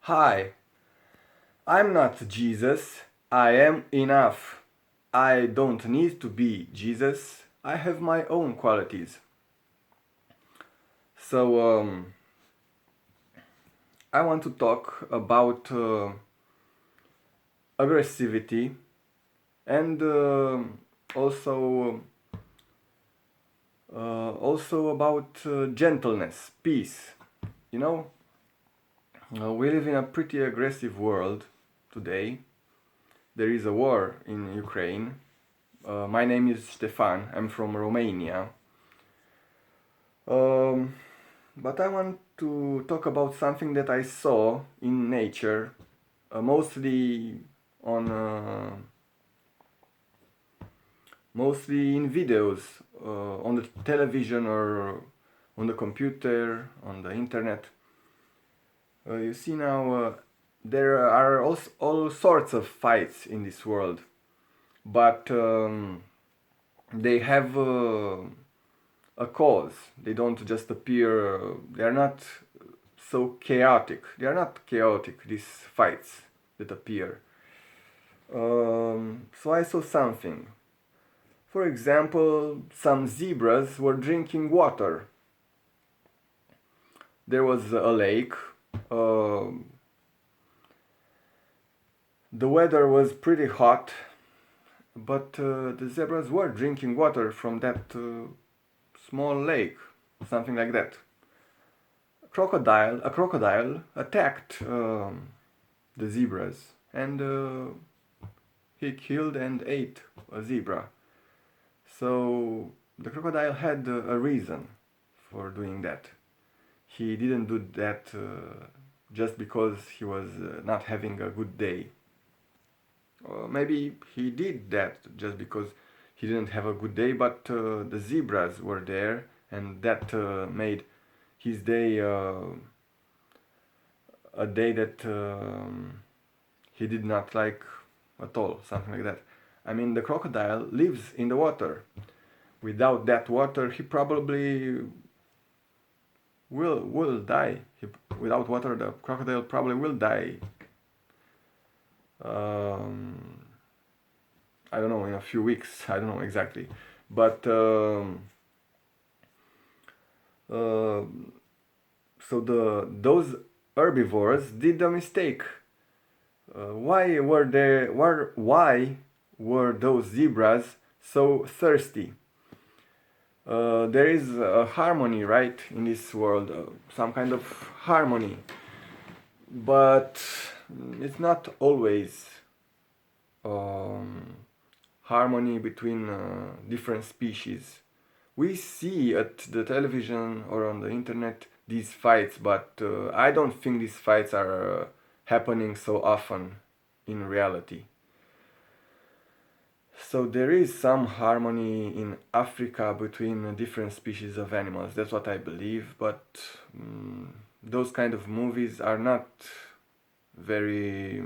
Hi, I'm not Jesus. I am enough. I don't need to be Jesus. I have my own qualities. So, I want to talk about aggressivity and also also about gentleness, peace. You know, we live in a pretty aggressive world today. There is a war in Ukraine. My name is Stefan. I'm from Romania. Um, but I want to talk about something that I saw in nature, mostly on mostly in videos, on the television or on the computer, on the internet. You see now, there are all sorts of fights in this world, but they have a cause. They don't just appear. They are not so chaotic. They are not chaotic. These fights that appear. So I saw something. For example, some zebras were drinking water. There was a lake. The weather was pretty hot, but the zebras were drinking water from that small lake, something like that. A crocodile attacked the zebras, and he killed and ate a zebra. So the crocodile had a reason for doing that. He didn't do that just because he was not having a good day. Or maybe he did that just because he didn't have a good day, but the zebras were there, and that made his day a day that he did not like at all, something like that. I mean, the crocodile lives in the water. Without that water, he probably will die. Without water, the crocodile probably will die. Um, I don't know, in a few weeks. I don't know exactly, but uh, so those herbivores did a mistake. Why were those zebras so thirsty? There is a harmony, right, in this world, some kind of harmony, but it's not always um, harmony between different species. We see at the television or on the internet these fights, but I don't think these fights are happening so often in reality. So there is some harmony in Africa between different species of animals. That's what I believe, but those kind of movies are not very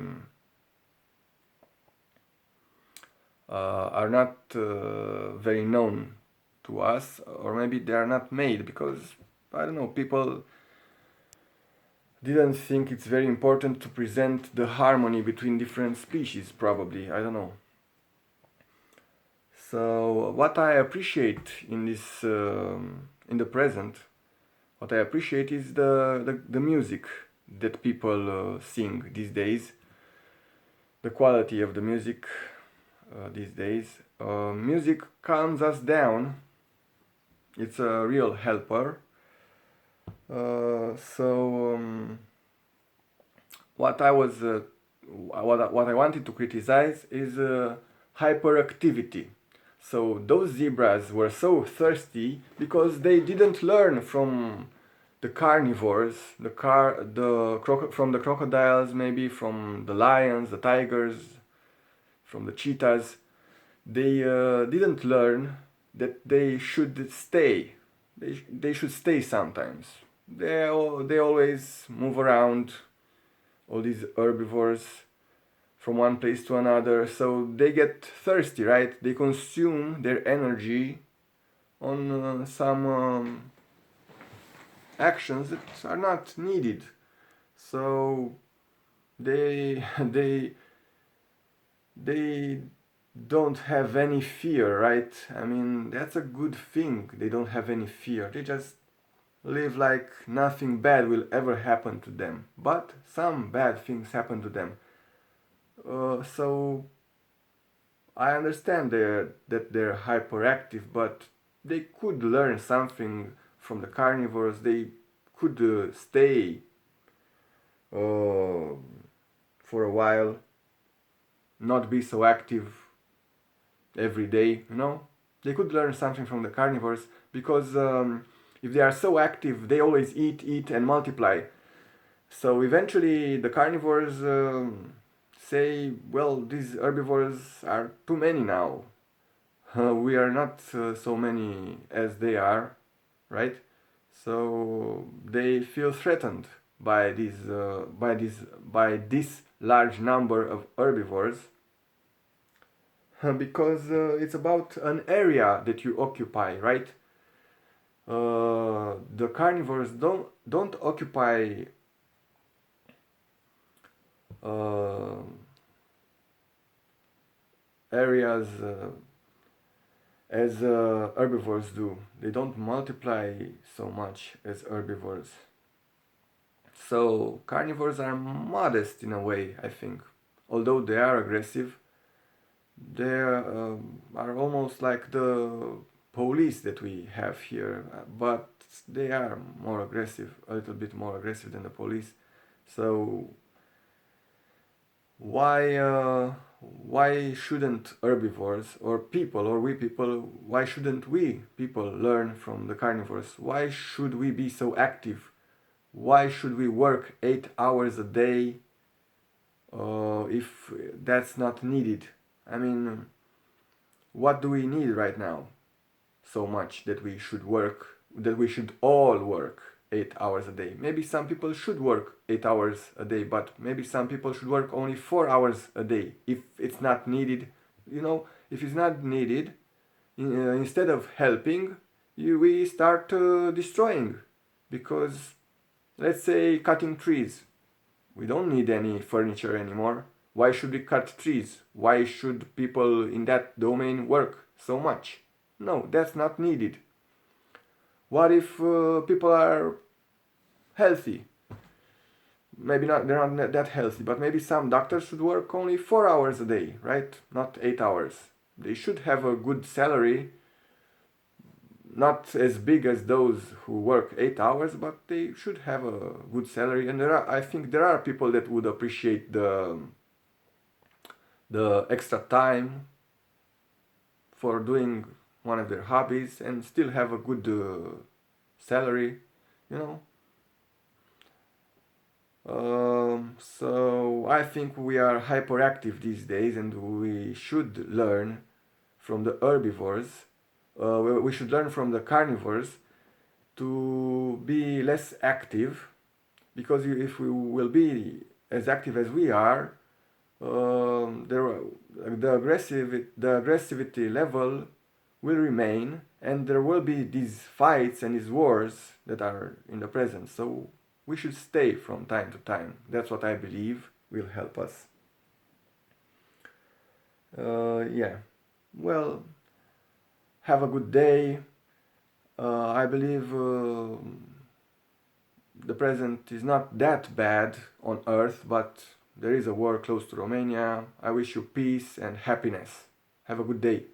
very known to us, or maybe they are not made because I don't know, people didn't think it's very important to present the harmony between different species, probably, I don't know. So what I appreciate in this in the present, what I appreciate is the music that people sing these days, the quality of the music these days. Music calms us down. It's a real helper. So what I was what I wanted to criticize is hyperactivity. So those zebras were so thirsty because they didn't learn from the carnivores, from the crocodiles, maybe from the lions, the tigers, from the cheetahs. They didn't learn that they should stay. They should stay sometimes. They always move around, all these herbivores, from one place to another, so they get thirsty, right? They consume their energy on some actions that are not needed. So they they they don't have any fear, right? I mean, that's a good thing. They don't have any fear. They just live like nothing bad will ever happen to them. But some bad things happen to them. So I understand that they're hyperactive, but they could learn something from the carnivores. They could stay uh, for a while, not be so active every day, you know? They could learn something from the carnivores because if they are so active, they always eat, eat, and multiply. So eventually, the carnivores say, well, these herbivores are too many now. We are not so many as they are, right? So they feel threatened by this large number of herbivores because it's about an area that you occupy, right? The carnivores don't occupy uh, areas as herbivores do. They don't multiply so much as herbivores. So carnivores are modest in a way, I think. Although they are aggressive, they are almost like the police that we have here, but they are more aggressive, a little bit more aggressive than the police. So why shouldn't herbivores or people or we people, why shouldn't we people learn from the carnivores? Why should we be so active? Why should we work 8 hours a day if that's not needed? I mean, what do we need right now so much that we should work, that we should all work 8 hours a day? Maybe some people should work 8 hours a day, but maybe some people should work only 4 hours a day if it's not needed. You know, if it's not needed, instead of helping, we start destroying. Because let's say cutting trees, we don't need any furniture anymore. Why should we cut trees? Why should people in that domain work so much? No, that's not needed. What if people are healthy? Maybe not, they're not that healthy, but maybe some doctors should work only 4 hours a day, right? Not 8 hours. They should have a good salary, not as big as those who work 8 hours, but they should have a good salary. And I think there are people that would appreciate the extra time for doing one of their hobbies and still have a good salary, you know. So I think we are hyperactive these days, and we should learn from the herbivores. We should learn from the carnivores to be less active, because if we will be as active as we are, the aggressivity level will remain, and there will be these fights and these wars that are in the present. So we should stay from time to time. That's what I believe will help us. Yeah. Well, have a good day. I believe the present is not that bad on Earth, but there is a war close to Romania. I wish you peace and happiness. Have a good day.